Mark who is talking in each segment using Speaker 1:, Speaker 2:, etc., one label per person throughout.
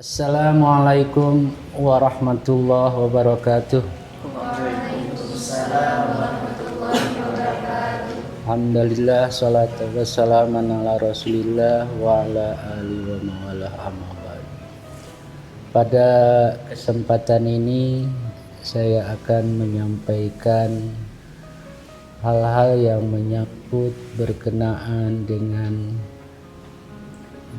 Speaker 1: Assalamualaikum warahmatullahi wabarakatuh.
Speaker 2: Waalaikumsalam warahmatullahi wabarakatuh.
Speaker 1: Alhamdulillah, salatu wassalamu ala rasulillah wa ala alihi wa mawalah amma ba'd. Pada kesempatan ini saya akan menyampaikan hal-hal yang menyangkut berkenaan dengan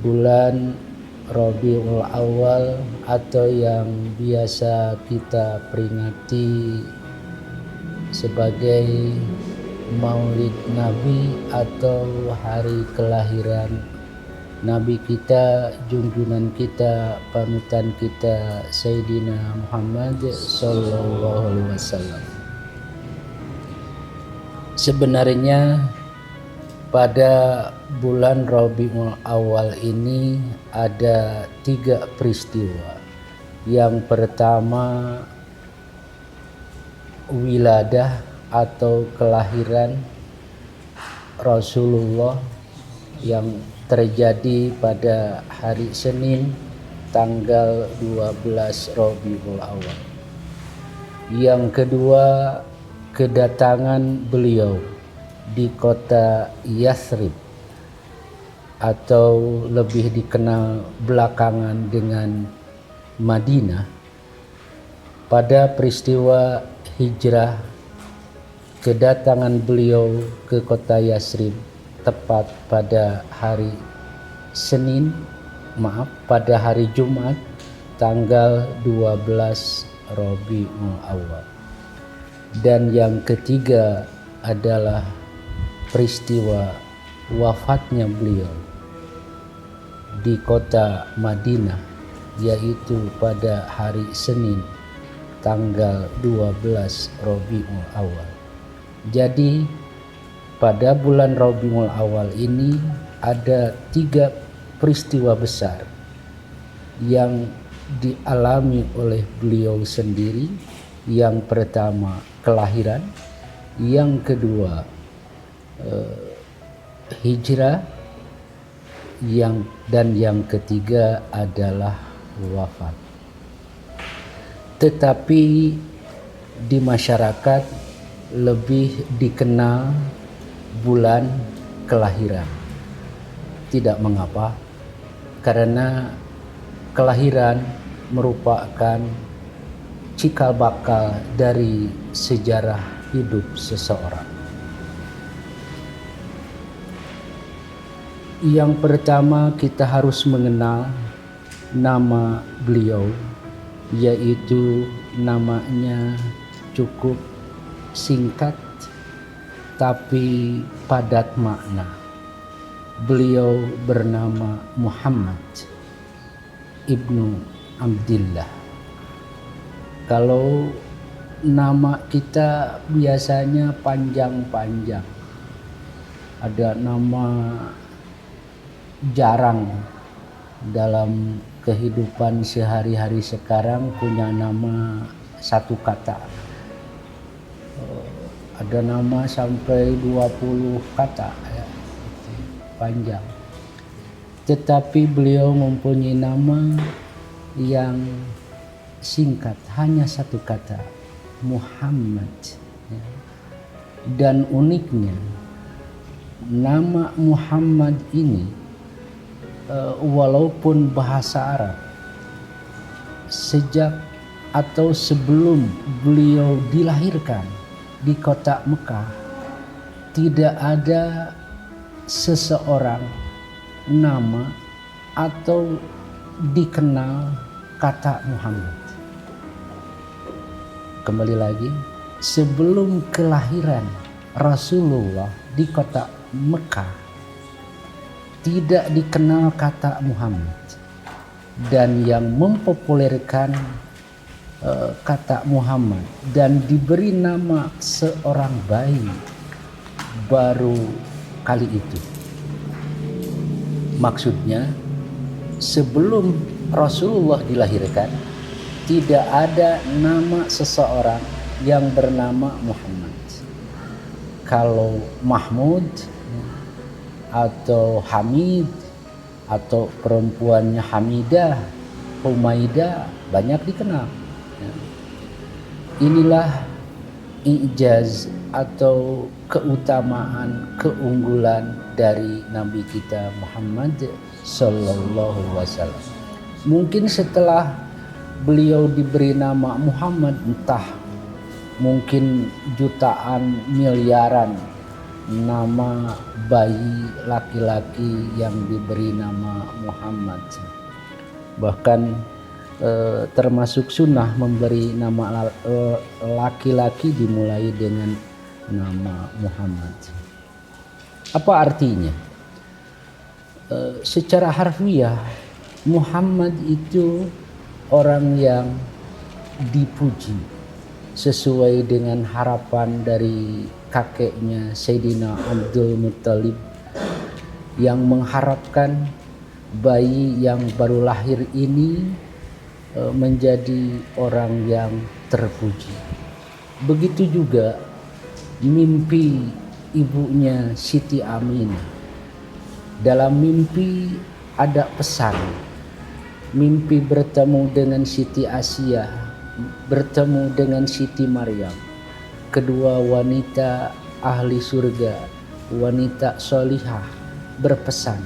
Speaker 1: bulan Rabiul Awal atau yang biasa kita peringati sebagai Maulid Nabi atau hari kelahiran Nabi kita, junjungan kita, panutan kita Sayyidina Muhammad sallallahu alaihi wasallam. Sebenarnya pada bulan Rabiul Awal ini ada 3 peristiwa. Yang pertama, wiladah atau kelahiran Rasulullah yang terjadi pada hari Senin tanggal 12 Rabiul Awal. Yang kedua, kedatangan beliau di kota Yathrib atau lebih dikenal belakangan dengan Madinah pada peristiwa hijrah. Kedatangan beliau ke kota Yathrib tepat pada hari pada hari Jumat tanggal 12 Rabiul Awal. Dan yang ketiga adalah peristiwa wafatnya beliau di kota Madinah, yaitu pada hari Senin tanggal 12 Rabiul Awal. Jadi pada bulan Rabiul Awal ini ada 3 peristiwa besar yang dialami oleh beliau sendiri. Yang pertama kelahiran, yang kedua hijrah, dan yang ketiga adalah wafat. Tetapi di masyarakat lebih dikenal bulan kelahiran. Tidak mengapa, karena kelahiran merupakan cikal bakal dari sejarah hidup seseorang. Yang pertama, kita harus mengenal nama beliau, yaitu namanya cukup singkat tapi padat makna. Beliau bernama Muhammad ibnu Abdillah. Kalau nama kita biasanya panjang-panjang, ada nama jarang dalam kehidupan sehari-hari sekarang punya nama satu kata. Ada nama sampai 20 kata ya, panjang. Tetapi beliau mempunyai nama yang singkat, hanya satu kata, Muhammad. Dan uniknya nama Muhammad ini walaupun bahasa Arab, sejak atau sebelum beliau dilahirkan di kota Mekah, tidak ada seseorang nama atau dikenal kata Muhammad. Kembali lagi, sebelum kelahiran Rasulullah di kota Mekah tidak dikenal kata Muhammad. Dan yang mempopulerkan kata Muhammad dan diberi nama seorang bayi baru kali itu. Maksudnya, sebelum Rasulullah dilahirkan tidak ada nama seseorang yang bernama Muhammad. Kalau Mahmud atau Hamid atau perempuannya Hamidah Humaidah banyak dikenal. Ya. Inilah ijaz atau keutamaan, keunggulan dari Nabi kita Muhammad Sallallahu Alaihi Wasallam. Mungkin setelah beliau diberi nama Muhammad, entah mungkin jutaan, miliaran nama bayi laki-laki yang diberi nama Muhammad. Bahkan termasuk sunnah memberi nama laki-laki dimulai dengan nama Muhammad. Apa artinya? Secara harfiah, Muhammad itu orang yang dipuji sesuai dengan harapan dari kakeknya Sayyidina Abdul Muttalib yang mengharapkan bayi yang baru lahir ini menjadi orang yang terpuji. Begitu juga mimpi ibunya Siti Aminah. Dalam mimpi ada pesan. Mimpi bertemu dengan Siti Asia, bertemu dengan Siti Maryam. Kedua wanita ahli surga, wanita solihah, berpesan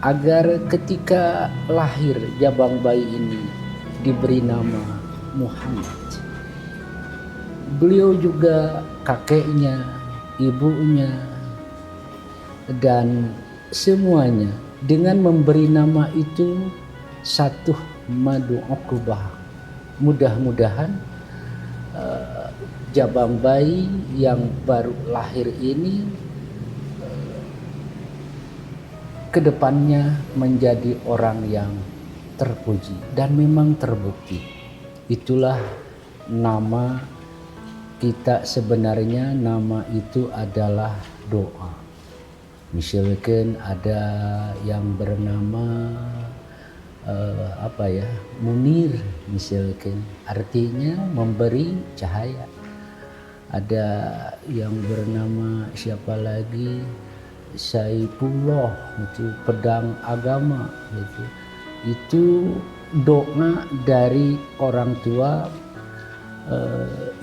Speaker 1: agar ketika lahir jabang bayi ini diberi nama Muhammad. Beliau juga kakeknya, ibunya, dan semuanya dengan memberi nama itu satu madu uqubah. Mudah-mudahan jabang bayi yang baru lahir ini kedepannya menjadi orang yang terpuji, dan memang terbukti. Itulah nama kita sebenarnya, nama itu adalah doa. Misalkan ada yang bernama Munir, misalkan artinya memberi cahaya. Ada yang bernama siapa lagi, Saifullah, itu pedang agama gitu. Itu doa dari orang tua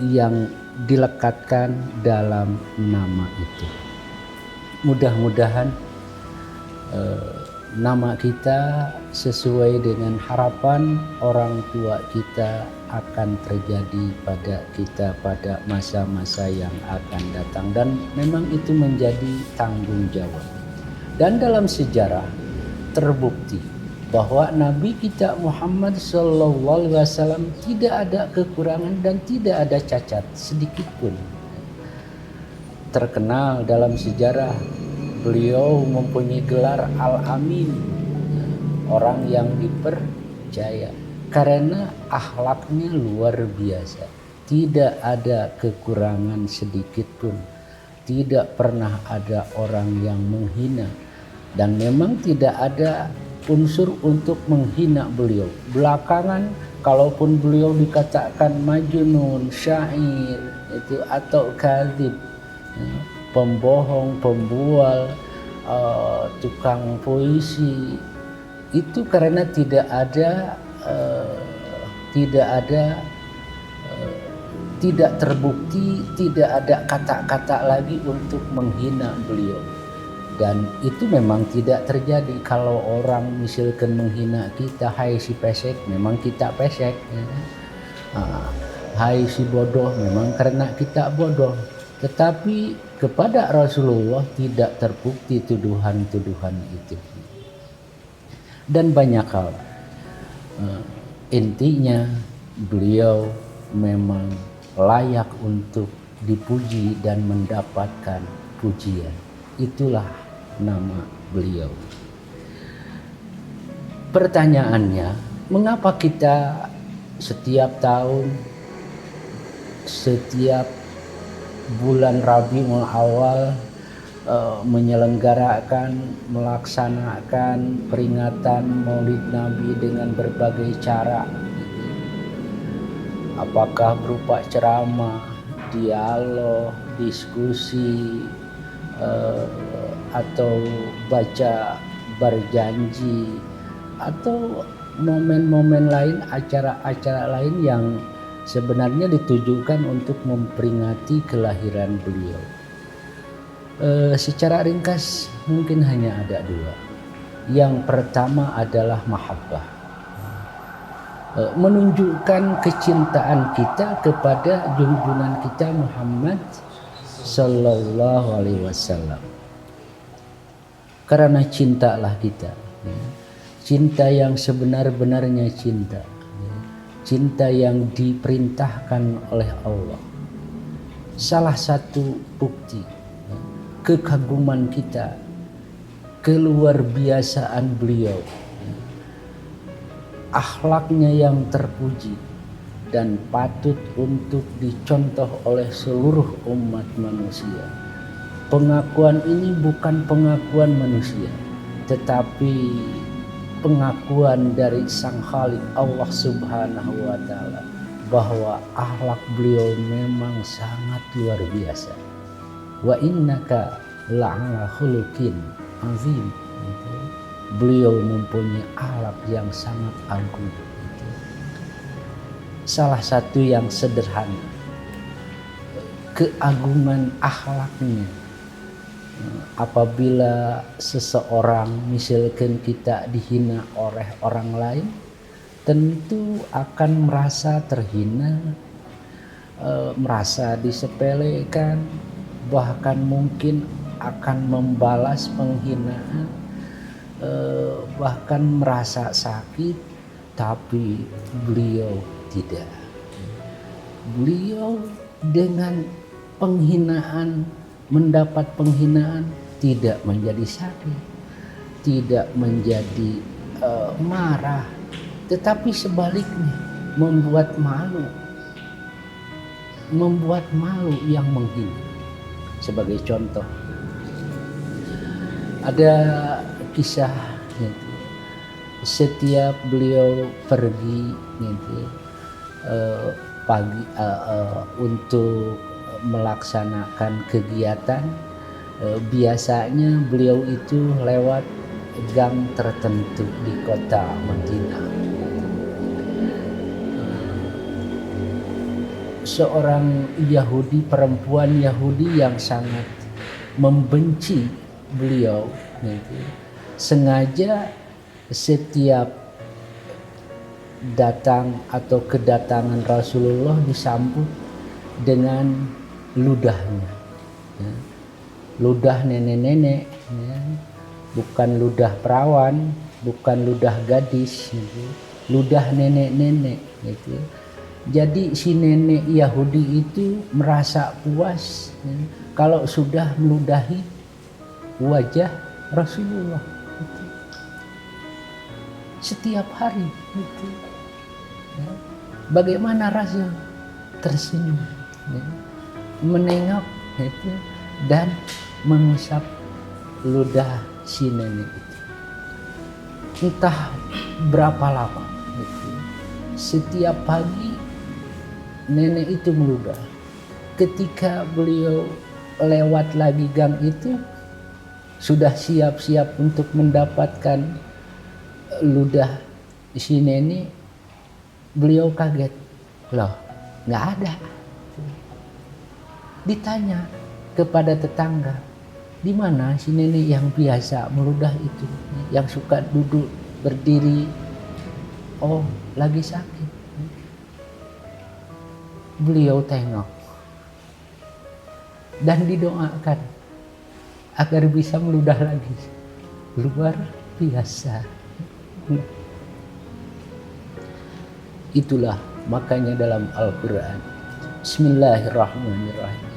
Speaker 1: yang dilekatkan dalam nama itu. Mudah-mudahan nama kita sesuai dengan harapan orang tua kita akan terjadi pada kita pada masa-masa yang akan datang, dan memang itu menjadi tanggung jawab. Dan dalam sejarah terbukti bahwa Nabi kita Muhammad SAW tidak ada kekurangan dan tidak ada cacat sedikit pun. Terkenal dalam sejarah beliau mempunyai gelar Al-Amin, orang yang dipercaya, karena akhlaknya luar biasa. Tidak ada kekurangan sedikit pun, tidak pernah ada orang yang menghina, dan memang tidak ada unsur untuk menghina beliau. Belakangan kalaupun beliau dikatakan majnun, syair itu atau kadzib, pembohong, pembual, tukang puisi, itu karena tidak terbukti, tidak ada kata-kata lagi untuk menghina beliau. Dan itu memang tidak terjadi. Kalau orang misalkan menghina kita, hai si pesek, memang kita pesek, ya. Hai si bodoh, memang karena kita bodoh. Tetapi kepada Rasulullah tidak terbukti tuduhan-tuduhan itu. Dan banyak hal. Intinya beliau memang layak untuk dipuji dan mendapatkan pujian. Itulah nama beliau. Pertanyaannya, mengapa kita setiap tahun, setiap bulan Rabiul Awal menyelenggarakan, melaksanakan peringatan Maulid Nabi dengan berbagai cara? Apakah berupa ceramah, dialog, diskusi, atau baca berjanji, atau momen-momen lain, acara-acara lain yang sebenarnya ditujukan untuk memperingati kelahiran beliau. Secara ringkas mungkin hanya ada dua. Yang pertama adalah mahabbah, menunjukkan kecintaan kita kepada junjungan kita Muhammad Sallallahu Alaihi Wasallam. Karena cintalah kita, cinta yang sebenar-benarnya cinta, cinta yang diperintahkan oleh Allah. Salah satu bukti kekaguman kita, keluar biasaan beliau, akhlaknya yang terpuji dan patut untuk dicontoh oleh seluruh umat manusia. Pengakuan ini bukan pengakuan manusia, tetapi pengakuan dari Sang Khalik Allah Subhanahu wa Ta'ala, bahwa akhlak beliau memang sangat luar biasa. Wa innaka la'ala khuluqin azim. Beliau mempunyai akhlak yang sangat agung. Salah satu yang sederhana, keagungan akhlaknya. Apabila seseorang, misalkan kita dihina oleh orang lain, tentu akan merasa terhina, merasa disepelekan, bahkan mungkin akan membalas penghinaan, bahkan merasa sakit. Tapi beliau tidak. Beliau dengan penghinaan, mendapat penghinaan, tidak menjadi sakit, tidak menjadi marah, tetapi sebaliknya membuat malu yang menghina. Sebagai contoh, ada kisah gitu, setiap beliau pergi gitu, pagi untuk melaksanakan kegiatan, biasanya beliau itu lewat gang tertentu di kota Madinah. Seorang Yahudi, perempuan Yahudi yang sangat membenci beliau, gitu, sengaja setiap datang atau kedatangan Rasulullah disambut dengan ludahnya, ya. Ludah nenek-nenek, ya. Bukan ludah perawan, bukan ludah gadis, gitu. Ludah nenek-nenek, gitu. Jadi si nenek Yahudi itu merasa puas, ya, kalau sudah meludahi wajah Rasulullah, gitu. Setiap hari, gitu. Ya. Bagaimana Rasul tersenyum, ya, menengok, gitu, dan mengusap ludah si nenek itu. Entah berapa lama, gitu. Setiap pagi nenek itu meludah. Ketika beliau lewat lagi gang itu, sudah siap-siap untuk mendapatkan ludah si nenek, beliau kaget, loh nggak ada. Ditanya kepada tetangga, di mana si nenek yang biasa meludah itu, yang suka duduk berdiri? Oh, lagi sakit. Beliau tengok dan didoakan agar bisa meludah lagi. Luar biasa. Itulah makanya dalam Al-Quran, Bismillahirrahmanirrahim,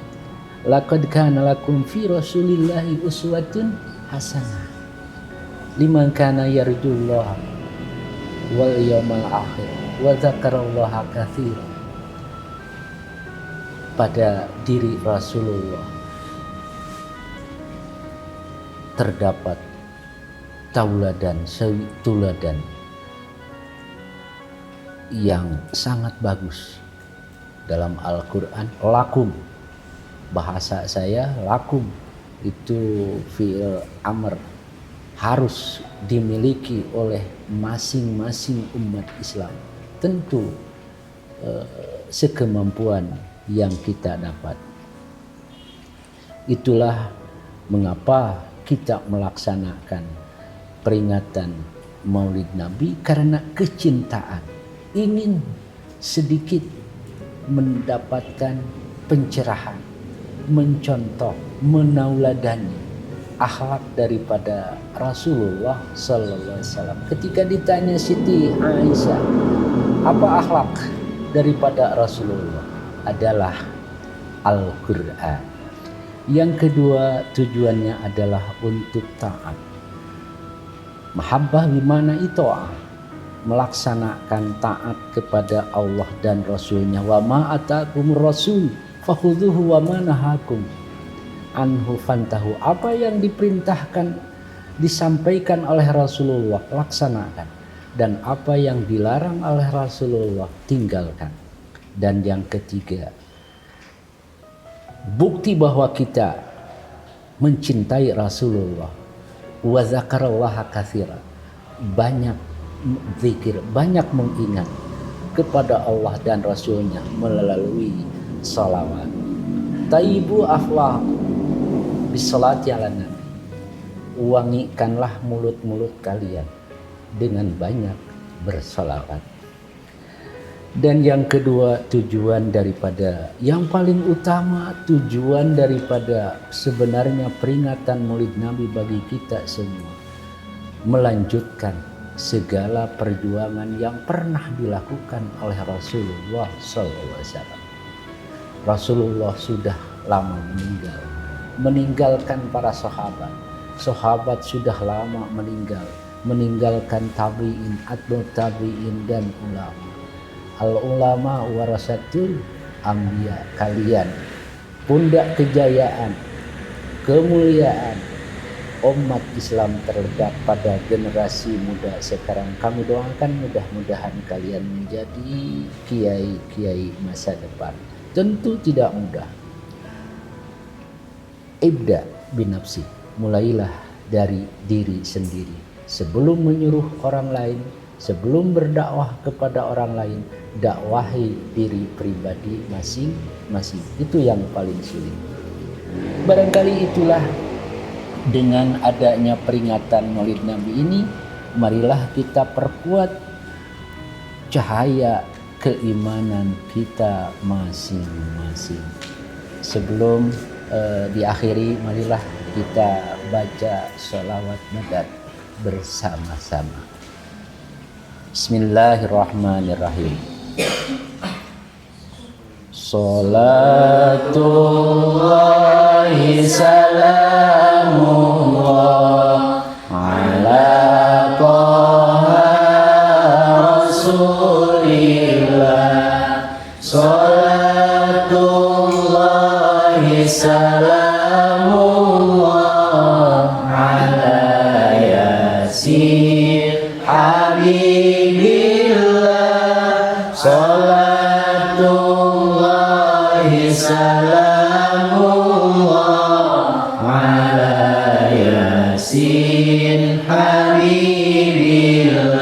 Speaker 1: laqad kana lakum fi rasulillahi uswatun hasanah liman kana yarjullaha wal yawmal akhir wa dzakarallaha katsiran. Pada diri Rasulullah terdapat tauladan yang sangat bagus dalam Al-Quran. Lakum, bahasa saya lakum itu fi'il amr, harus dimiliki oleh masing-masing umat Islam. Tentu sekemampuan yang kita dapat. Itulah mengapa kita melaksanakan peringatan Maulid Nabi, karena kecintaan, ingin sedikit mendapatkan pencerahan, mencontoh, menauladani akhlak daripada Rasulullah Sallallahu Alaihi Wasallam. Ketika ditanya Siti Aisyah, apa akhlak daripada Rasulullah? Adalah Al-Quran. Yang kedua, tujuannya adalah untuk taat. Mahabbah bimana ito'ah, melaksanakan taat kepada Allah dan Rasulnya. Wa ma atakum rasul fakhudhuhu wa ma nahakum anhu fantahu. Apa yang diperintahkan, disampaikan oleh Rasulullah, laksanakan. Dan apa yang dilarang oleh Rasulullah, tinggalkan. Dan yang ketiga, bukti bahwa kita mencintai Rasulullah, wa zakarallaha katsira, banyak zikir, banyak mengingat kepada Allah dan Rasulnya melalui salawat. Taibu aflah bisolati ala nabi, wangikanlah mulut-mulut kalian dengan banyak bersalawat. Dan yang kedua, tujuan daripada, yang paling utama, tujuan daripada sebenarnya peringatan Maulid Nabi bagi kita semua, melanjutkan segala perjuangan yang pernah dilakukan oleh Rasulullah SAW. Rasulullah sudah lama meninggal, meninggalkan para sahabat. Sahabat sudah lama meninggal, meninggalkan tabi'in, atba'ut tabi'in dan ulama. Al-ulama warasatul anbiya, kalian pundak kejayaan, kemuliaan umat Islam terletak pada generasi muda sekarang. Kami doakan mudah-mudahan kalian menjadi kiai-kiai masa depan. Tentu tidak mudah. Ibda binafsi, mulailah dari diri sendiri. Sebelum menyuruh orang lain, sebelum berdakwah kepada orang lain, dakwahi diri pribadi masing-masing. Itu yang paling sulit. Barangkali itulah, dengan adanya peringatan Maulid Nabi ini, marilah kita perkuat cahaya keimanan kita masing-masing. Sebelum diakhiri, marilah kita baca sholawat madad bersama-sama. Bismillahirrahmanirrahim. Salatullahi salamullah ala Taha Rasulillah. Salatullahi salamullah ala Yasin Habibillah. Salatullahi salamullah ala Yasin Habibillah.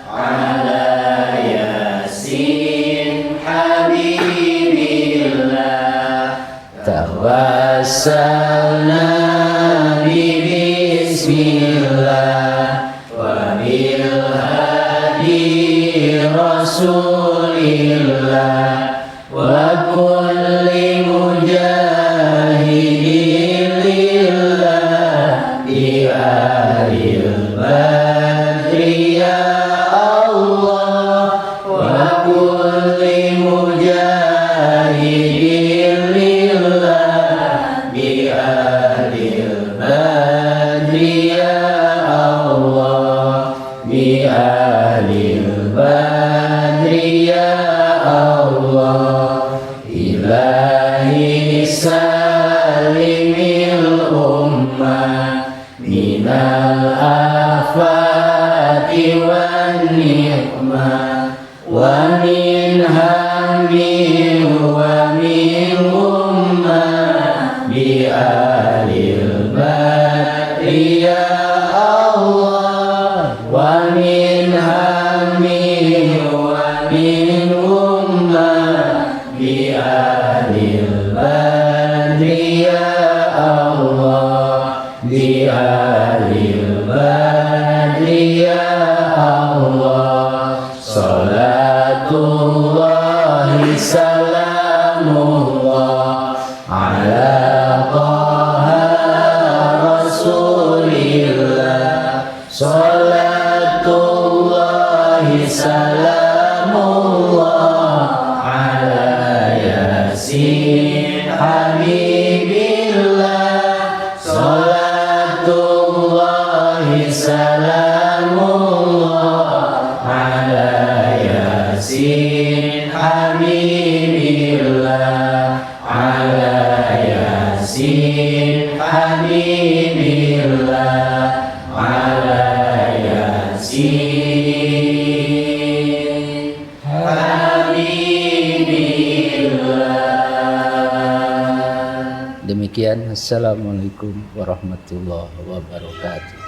Speaker 1: Ala Yasin Habibillah. Tawassalna bismillah wa bil hadi Rasulillah wa kulli mujahidin lillah di ahlil badri ya Allah, wa kulli mujahidin lillah di ahlil badri ya Allah, bi ahlil badri ya Allah. Ilahi salimil ummah minal afati wan ni'mah wa min hammi wa min ummah bi ahlil badri ya bi'alil badri ya Allah. Salatullahi salamullah ala taha rasulillah. Salatullahi salamullah ala yasin habibillah. Salatullahi salamullah ala yasin habibillah. Ala yasin habibillah. Ala yasin habibillah. Demikian, assalamualaikum warahmatullahi wabarakatuh.